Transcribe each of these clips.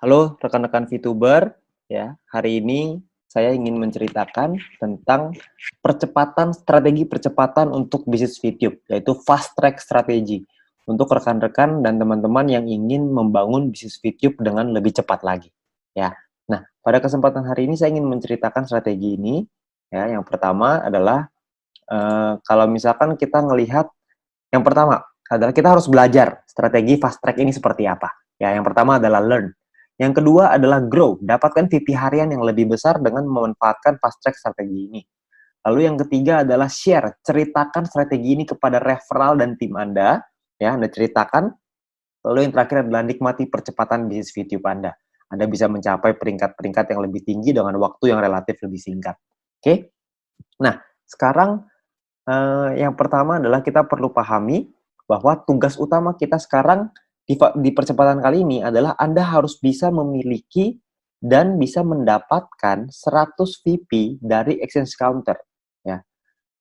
Halo rekan-rekan VTuber, ya. Hari ini saya ingin menceritakan tentang strategi percepatan untuk bisnis VTube, yaitu fast track strategi untuk rekan-rekan dan teman-teman yang ingin membangun bisnis VTube dengan lebih cepat lagi, ya. Nah, pada kesempatan hari ini saya ingin menceritakan strategi ini, ya. Yang pertama adalah kalau misalkan kita ngelihat, yang pertama adalah kita harus belajar strategi fast track ini seperti apa. Ya, yang pertama adalah learn. Yang kedua adalah grow, dapatkan VP harian yang lebih besar dengan memanfaatkan fast track strategi ini. Lalu yang ketiga adalah share, ceritakan strategi ini kepada referral dan tim Anda, ya, Anda ceritakan. Lalu yang terakhir adalah nikmati percepatan bisnis VTube Anda. Anda bisa mencapai peringkat-peringkat yang lebih tinggi dengan waktu yang relatif lebih singkat. Oke? Nah, sekarang yang pertama adalah kita perlu pahami bahwa tugas utama kita sekarang di percepatan kali ini adalah Anda harus bisa memiliki dan bisa mendapatkan 100 VP dari exchange counter, ya.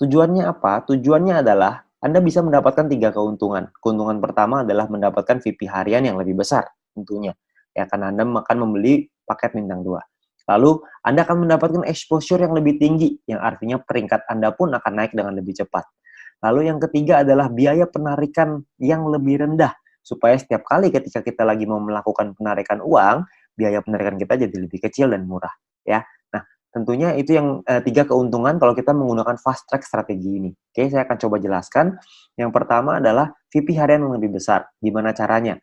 Tujuannya apa? Tujuannya adalah Anda bisa mendapatkan 3 keuntungan. Keuntungan pertama adalah mendapatkan VP harian yang lebih besar tentunya, ya, karena Anda akan membeli paket bintang 2. Lalu Anda akan mendapatkan exposure yang lebih tinggi, yang artinya peringkat Anda pun akan naik dengan lebih cepat. Lalu yang ketiga adalah biaya penarikan yang lebih rendah, supaya setiap kali ketika kita lagi mau melakukan penarikan uang, biaya penarikan kita jadi lebih kecil dan murah, ya. Nah, tentunya itu yang 3 keuntungan kalau kita menggunakan fast track strategi ini. Oke, saya akan coba jelaskan. Yang pertama adalah VP harian yang lebih besar. Gimana caranya?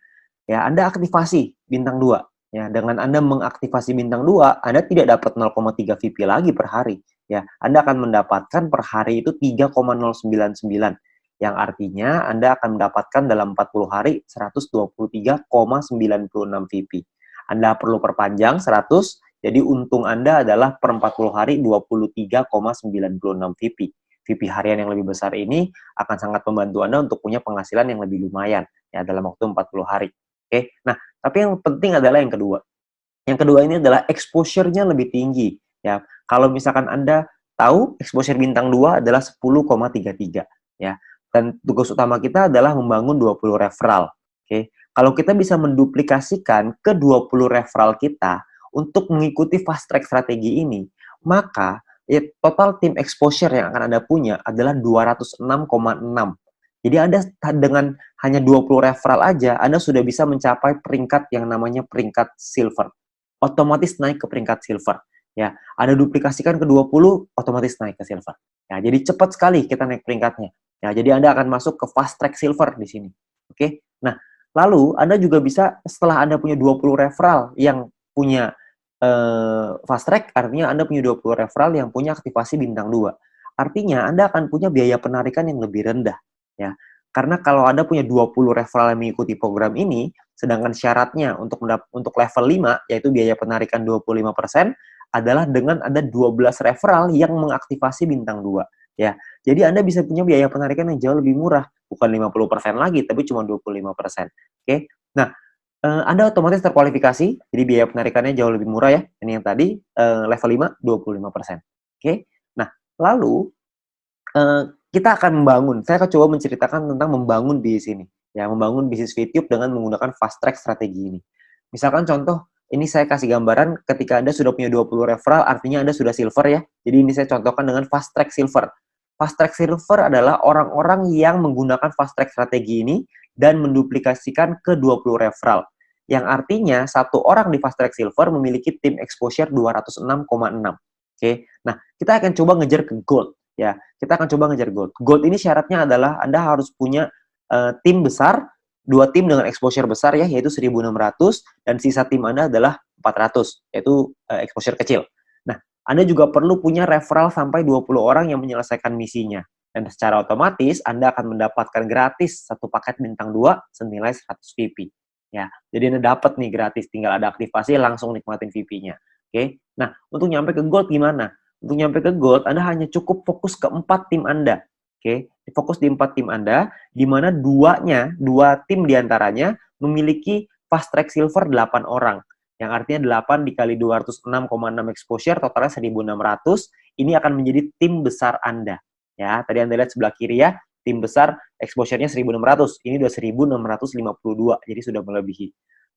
Ya, Anda aktivasi bintang 2. Ya, dengan Anda mengaktifasi bintang 2, Anda tidak dapat 0,3 VP lagi per hari. Ya, Anda akan mendapatkan per hari itu 3,099, yang artinya Anda akan mendapatkan dalam 40 hari 123,96 VP. Anda perlu perpanjang 100, jadi untung Anda adalah per 40 hari 23,96 VP. VP harian yang lebih besar ini akan sangat membantu Anda untuk punya penghasilan yang lebih lumayan, ya, dalam waktu 40 hari. Oke, nah, tapi yang penting adalah yang kedua. Yang kedua ini adalah exposure-nya lebih tinggi, ya. Kalau misalkan Anda tahu exposure bintang 2 adalah 10,33, ya. Dan tugas utama kita adalah membangun 20 referral. Oke. Kalau kita bisa menduplikasikan ke 20 referral kita untuk mengikuti fast track strategi ini, maka ya, total tim exposure yang akan Anda punya adalah 206,6. Jadi Anda dengan hanya 20 referral aja, Anda sudah bisa mencapai peringkat yang namanya peringkat silver. Otomatis naik ke peringkat silver. Ya, Anda duplikasikan ke 20, otomatis naik ke silver. Ya, jadi cepat sekali kita naik peringkatnya. Ya, jadi Anda akan masuk ke fast track silver di sini. Oke. Nah, lalu Anda juga bisa setelah Anda punya 20 referral yang punya fast track, artinya Anda punya 20 referral yang punya aktivasi bintang 2. Artinya Anda akan punya biaya penarikan yang lebih rendah, ya. Karena kalau Anda punya 20 referral yang mengikuti program ini, sedangkan syaratnya untuk level 5, yaitu biaya penarikan 25%, adalah dengan ada 12 referral yang mengaktifasi bintang 2, ya. Jadi Anda bisa punya biaya penarikan yang jauh lebih murah, bukan 50% lagi, tapi cuma 25%. Oke. Nah, Anda otomatis terkualifikasi, jadi biaya penarikannya jauh lebih murah, ya. Ini yang tadi, level 5, 25%. Oke. Nah, lalu kita akan saya akan coba menceritakan tentang membangun bisnis ini, ya, membangun bisnis VTube dengan menggunakan fast track strategi ini. Misalkan contoh, ini saya kasih gambaran ketika Anda sudah punya 20 referral, artinya Anda sudah silver, ya. Jadi ini saya contohkan dengan fast track silver. Fast track silver adalah orang-orang yang menggunakan fast track strategi ini dan menduplikasikan ke 20 referral. Yang artinya satu orang di fast track silver memiliki tim exposure 206,6. Oke. Nah, kita akan coba ngejar ke gold, ya. Kita akan coba ngejar gold. Gold ini syaratnya adalah Anda harus punya tim besar, 2 tim dengan exposure besar, ya, yaitu 1.600, dan sisa tim Anda adalah 400, yaitu exposure kecil. Nah, Anda juga perlu punya referral sampai 20 orang yang menyelesaikan misinya. Dan secara otomatis Anda akan mendapatkan gratis satu paket bintang 2 senilai 100 VP. Ya, jadi Anda dapat nih gratis, tinggal ada aktivasi langsung nikmatin VP-nya. Oke. Nah, untuk nyampe ke gold gimana? Untuk nyampe ke gold, Anda hanya cukup fokus ke 4 tim Anda. Oke, fokus di 4 tim Anda, di mana 2 tim diantaranya memiliki fast track silver 8 orang. Yang artinya 8 dikali 206,6 exposure, totalnya 1.600, ini akan menjadi tim besar Anda. Ya, tadi Anda lihat sebelah kiri, ya, tim besar exposure-nya 1.600, ini udah 1.652, jadi sudah melebihi.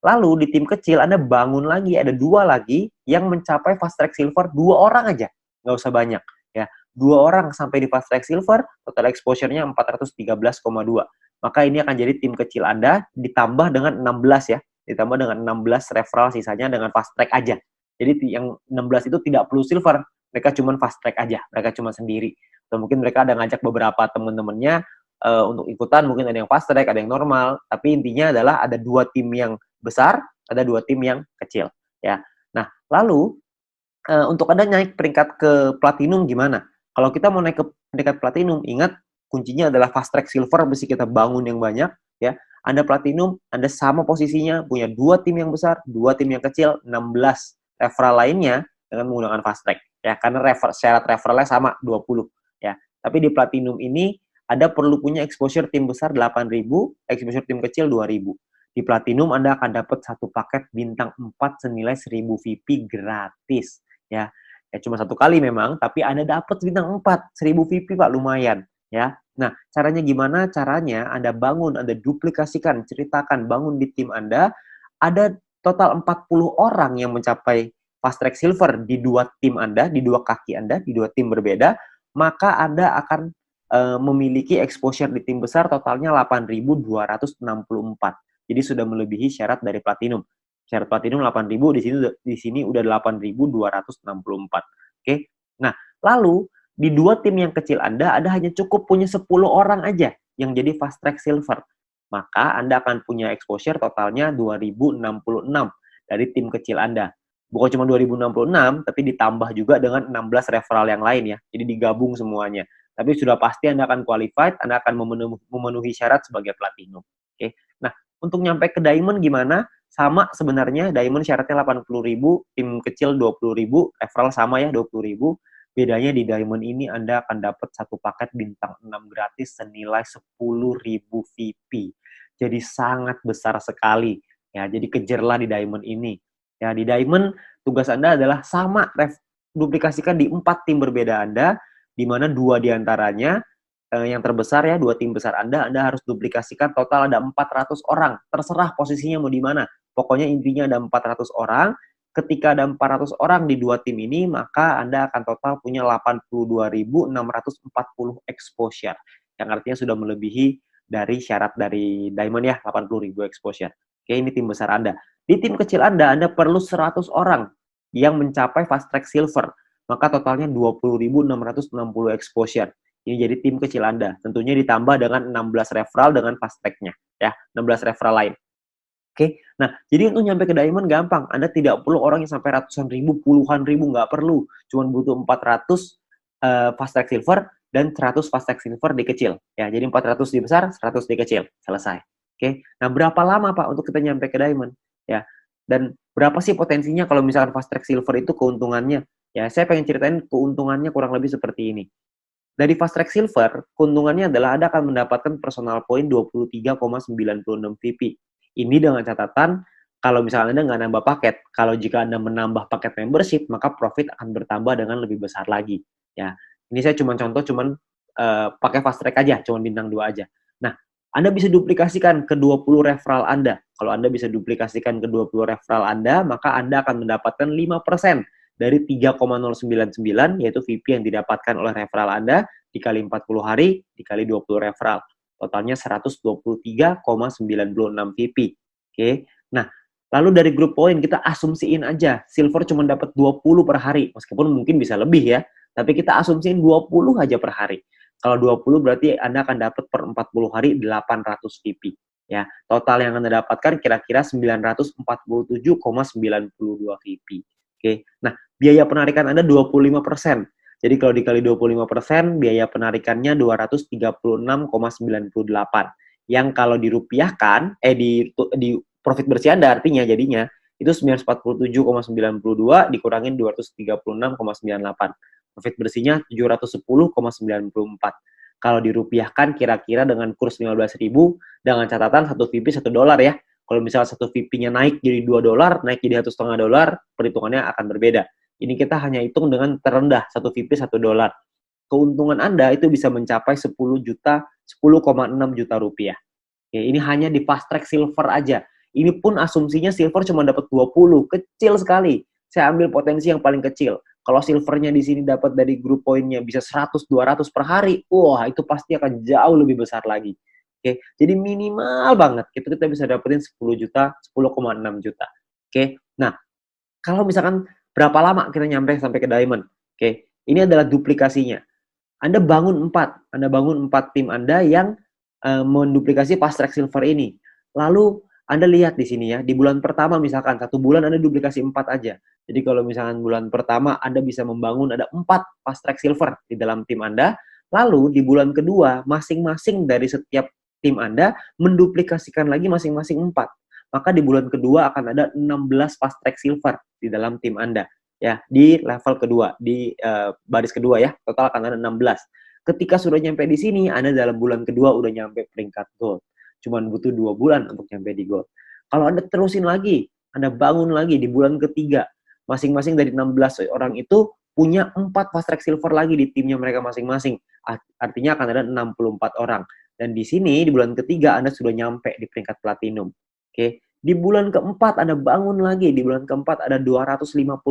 Lalu di tim kecil Anda bangun lagi, ada 2 lagi yang mencapai fast track silver 2 orang aja, nggak usah banyak ya. 2 orang sampai di fast track silver, total exposure-nya 413,2. Maka ini akan jadi tim kecil Anda ditambah dengan 16 ya, ditambah dengan 16 referral sisanya dengan fast track aja. Jadi yang 16 itu tidak perlu silver, mereka cuma fast track aja, mereka cuma sendiri. Atau mungkin mereka ada ngajak beberapa teman-temannya untuk ikutan, mungkin ada yang fast track, ada yang normal, tapi intinya adalah ada 2 tim yang besar, ada 2 tim yang kecil ya. Nah, lalu untuk Anda naik peringkat ke platinum gimana? Kalau kita mau naik ke peringkat platinum, ingat kuncinya adalah fast track silver, mesti kita bangun yang banyak ya. Anda platinum, Anda sama posisinya, punya 2 tim yang besar, 2 tim yang kecil, 16 referral lainnya dengan menggunakan fast track ya, karena syarat referralnya sama 20 ya. Tapi di platinum ini Anda perlu punya exposure tim besar 8.000, exposure tim kecil 2.000. Di Platinum Anda akan dapat satu paket bintang 4 senilai 1.000 VIP gratis ya. Ya cuma satu kali memang, tapi Anda dapat bintang 4, 1.000 VIP Pak, lumayan ya. Nah, caranya gimana? Caranya Anda bangun, Anda duplikasikan, ceritakan, bangun di tim Anda, ada total 40 orang yang mencapai fast track silver di 2 tim Anda, di 2 kaki Anda, di 2 tim berbeda, maka Anda akan memiliki exposure di tim besar totalnya 8.264. Jadi sudah melebihi syarat dari platinum. Syarat platinum 8.000, di sini udah 8.264. Oke. Nah, lalu di 2 tim yang kecil Anda hanya cukup punya 10 orang aja yang jadi fast track silver. Maka Anda akan punya exposure totalnya 2.066 dari tim kecil Anda. Bukan cuma 2.066, tapi ditambah juga dengan 16 referral yang lain ya. Jadi digabung semuanya. Tapi sudah pasti Anda akan qualified, Anda akan memenuhi syarat sebagai platinum. Oke. Nah, untuk nyampe ke diamond gimana? Sama sebenarnya, diamond syaratnya 80.000, tim kecil 20.000, referral sama ya 20.000. Bedanya di diamond ini Anda akan dapat satu paket bintang 6 gratis senilai 10.000 VIP. Jadi sangat besar sekali ya. Jadi kejarlah di diamond ini. Ya, di diamond tugas Anda adalah sama duplikasikan di 4 tim berbeda Anda, di mana 2 diantaranya yang terbesar ya, 2 tim besar Anda harus duplikasikan, total ada 400 orang. Terserah posisinya mau di mana. Pokoknya intinya ada 400 orang. Ketika ada 400 orang di 2 tim ini, maka Anda akan total punya 82.640 exposure. Yang artinya sudah melebihi dari syarat dari Diamond ya, 80.000 exposure. Oke, ini tim besar Anda. Di tim kecil Anda perlu 100 orang yang mencapai fast track silver. Maka totalnya 20.660 exposure. Ini jadi tim kecil Anda. Tentunya ditambah dengan 16 referral dengan fast track-nya. Ya, 16 referral lain. Oke, nah jadi untuk nyampe ke diamond gampang. Anda tidak perlu orang yang sampai ratusan ribu, puluhan ribu, nggak perlu. Cuma butuh 400 fast track silver dan 100 fast track silver di kecil. Ya, jadi 400 di besar, 100 di kecil. Selesai. Oke, nah berapa lama Pak untuk kita nyampe ke diamond? Ya, dan berapa sih potensinya kalau misalkan fast track silver itu keuntungannya? Ya, saya pengen ceritain keuntungannya kurang lebih seperti ini. Dari fast track silver, keuntungannya adalah Anda akan mendapatkan personal point 23,96 VP. Ini dengan catatan, kalau misalnya Anda nggak nambah paket, kalau jika Anda menambah paket membership, maka profit akan bertambah dengan lebih besar lagi. Ya, ini saya cuma contoh, pakai fast track aja, cuma bintang 2 aja. Nah, Anda bisa duplikasikan ke 20 referral Anda. Kalau Anda bisa duplikasikan ke 20 referral Anda, maka Anda akan mendapatkan 5% dari 3,099, yaitu VP yang didapatkan oleh referral Anda, dikali 40 hari, dikali 20 referral. Totalnya 123,96 VP. Oke. Nah, lalu dari grup poin kita asumsiin aja, silver cuma dapat 20 per hari, meskipun mungkin bisa lebih ya, tapi kita asumsiin 20 aja per hari. Kalau 20 berarti Anda akan dapat per 40 hari 800 VP. Ya, total yang Anda dapatkan kira-kira 947,92 VP. Oke. Nah, biaya penarikan Anda 25%. Jadi kalau dikali 25%, biaya penarikannya 236,98. Yang kalau dirupiahkan, di profit bersih Anda artinya jadinya, itu 947,92 dikurangin 236,98. Profit bersihnya 710,94. Kalau dirupiahkan kira-kira dengan kurs 15.000, dengan catatan 1 VP $1 ya. Kalau misalnya 1 VP-nya naik jadi $2, naik jadi $1,5, perhitungannya akan berbeda. Ini kita hanya hitung dengan terendah, 1 VP $1. Keuntungan Anda itu bisa mencapai 10,6 juta rupiah. Oke, ini hanya di fast track silver aja. Ini pun asumsinya silver cuma dapat 20, kecil sekali. Saya ambil potensi yang paling kecil. Kalau silvernya di sini dapat dari grup poinnya bisa 100, 200 per hari, wah itu pasti akan jauh lebih besar lagi. Oke, jadi minimal banget kita bisa dapetin 10 juta, 10,6 juta. Oke, nah kalau misalkan berapa lama kita nyampe sampai ke diamond? Oke, ini adalah duplikasinya. Anda bangun 4 tim Anda yang menduplikasi fast track silver ini. Lalu Anda lihat di sini ya, di bulan pertama misalkan 1 bulan Anda duplikasi 4 aja. Jadi kalau misalkan bulan pertama Anda bisa membangun ada 4 fast track silver di dalam tim Anda, lalu di bulan kedua masing-masing dari setiap tim Anda menduplikasikan lagi masing-masing 4. Maka di bulan kedua akan ada 16 fast track silver di dalam tim Anda. Ya, di level kedua, di baris kedua ya, total akan ada 16. Ketika sudah nyampe di sini, Anda dalam bulan kedua udah nyampe peringkat gold. Cuman butuh 2 bulan untuk nyampe di gold. Kalau Anda terusin lagi, Anda bangun lagi di bulan ketiga, masing-masing dari 16 orang itu punya 4 fast track silver lagi di timnya mereka masing-masing. Artinya akan ada 64 orang. Dan di sini, di bulan ketiga, Anda sudah nyampe di peringkat platinum. Oke. Di bulan keempat Anda bangun lagi, di bulan keempat ada 256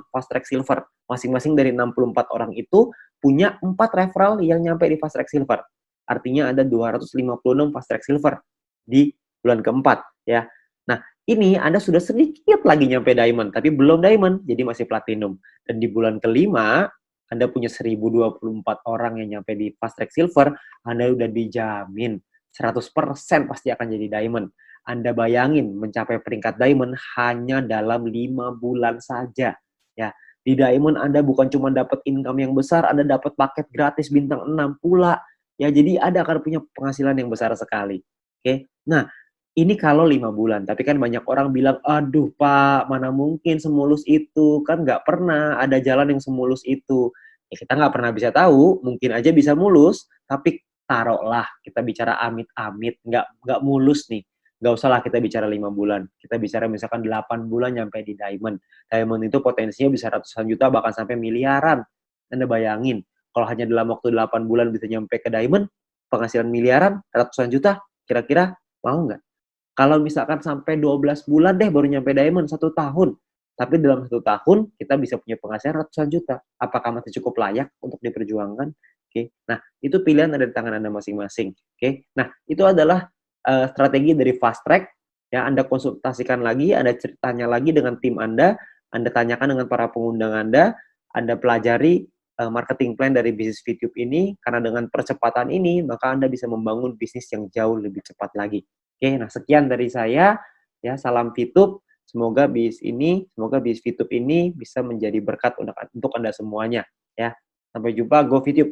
fast track silver. Masing-masing dari 64 orang itu punya 4 referral yang nyampe di fast track silver. Artinya ada 256 fast track silver di bulan keempat ya. Nah, ini Anda sudah sedikit lagi nyampe diamond, tapi belum diamond, jadi masih platinum. Dan di bulan kelima, Anda punya 1024 orang yang nyampe di fast track silver, Anda udah dijamin 100% pasti akan jadi diamond. Anda bayangin mencapai peringkat diamond hanya dalam 5 bulan saja. Ya, di diamond Anda bukan cuma dapat income yang besar, Anda dapat paket gratis bintang 6 pula. Ya, jadi Anda akan punya penghasilan yang besar sekali. Oke. Nah, ini kalau 5 bulan. Tapi kan banyak orang bilang, aduh Pak, mana mungkin semulus itu. Kan nggak pernah ada jalan yang semulus itu. Ya, kita nggak pernah bisa tahu, mungkin aja bisa mulus, tapi taruhlah kita bicara amit-amit, nggak mulus nih. Nggak usah lah kita bicara 5 bulan. Kita bicara misalkan 8 bulan nyampe di diamond. Diamond itu potensinya bisa ratusan juta, bahkan sampai miliaran. Anda bayangin, kalau hanya dalam waktu 8 bulan bisa nyampe ke diamond, penghasilan miliaran, ratusan juta, kira-kira mau nggak? Kalau misalkan sampai 12 bulan deh baru nyampe diamond, 1 tahun. Tapi dalam 1 tahun, kita bisa punya penghasilan ratusan juta. Apakah masih cukup layak untuk diperjuangkan? Oke. Nah, itu pilihan ada di tangan Anda masing-masing. Oke. Nah, itu adalah strategi dari fast track. Ya, Anda konsultasikan lagi, Anda tanya lagi dengan tim Anda tanyakan dengan para pengundang Anda pelajari marketing plan dari bisnis VTube ini, karena dengan percepatan ini, maka Anda bisa membangun bisnis yang jauh lebih cepat lagi. Oke, nah sekian dari saya, ya salam VTube, semoga bisnis VTube ini bisa menjadi berkat untuk Anda semuanya, ya. Sampai jumpa, go VTube.